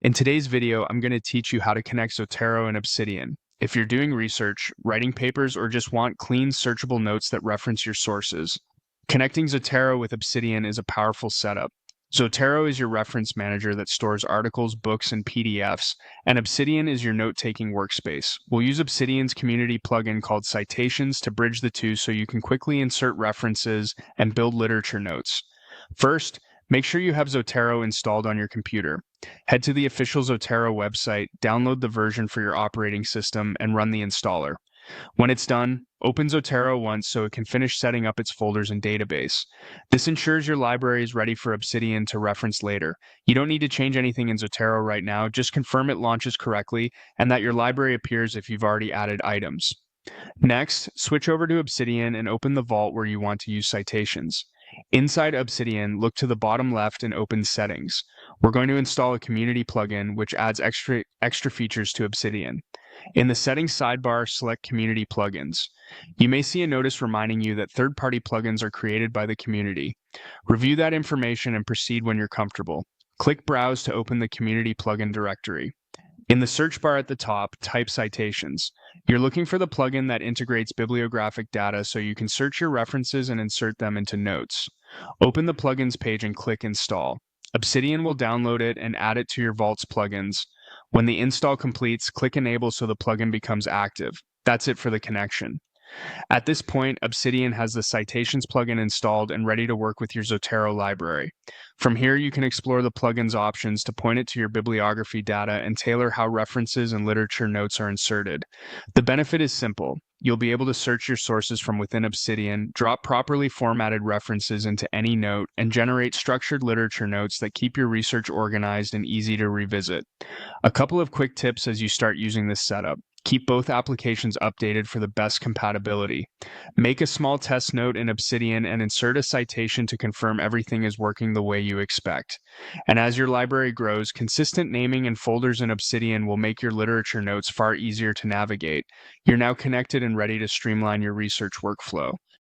In today's video, I'm going to teach you how to connect Zotero and Obsidian. If you're doing research, writing papers, or just want clean, searchable notes that reference your sources, connecting Zotero with Obsidian is a powerful setup. Zotero is your reference manager that stores articles, books, and PDFs, and Obsidian is your note-taking workspace. We'll use Obsidian's community plugin called Citations to bridge the two so you can quickly insert references and build literature notes. First, make sure you have Zotero installed on your computer. Head to the official Zotero website, download the version for your operating system, and run the installer. When it's done, open Zotero once so it can finish setting up its folders and database. This ensures your library is ready for Obsidian to reference later. You don't need to change anything in Zotero right now, just confirm it launches correctly and that your library appears if you've already added items. Next, switch over to Obsidian and open the vault where you want to use citations. Inside Obsidian, look to the bottom left and open Settings. We're going to install a community plugin which adds extra features to Obsidian. In the Settings sidebar, select Community Plugins. You may see a notice reminding you that third-party plugins are created by the community. Review that information and proceed when you're comfortable. Click Browse to open the community plugin directory. In the search bar at the top, type Citations. You're looking for the plugin that integrates bibliographic data so you can search your references and insert them into notes. Open the plugins page and click Install. Obsidian will download it and add it to your Vault's plugins. When the install completes, click Enable so the plugin becomes active. That's it for the connection. At this point, Obsidian has the Citations plugin installed and ready to work with your Zotero library. From here, you can explore the plugin's options to point it to your bibliography data and tailor how references and literature notes are inserted. The benefit is simple. You'll be able to search your sources from within Obsidian, drop properly formatted references into any note, and generate structured literature notes that keep your research organized and easy to revisit. A couple of quick tips as you start using this setup. Keep both applications updated for the best compatibility. Make a small test note in Obsidian and insert a citation to confirm everything is working the way you expect. And as your library grows, consistent naming and folders in Obsidian will make your literature notes far easier to navigate. You're now connected and ready to streamline your research workflow.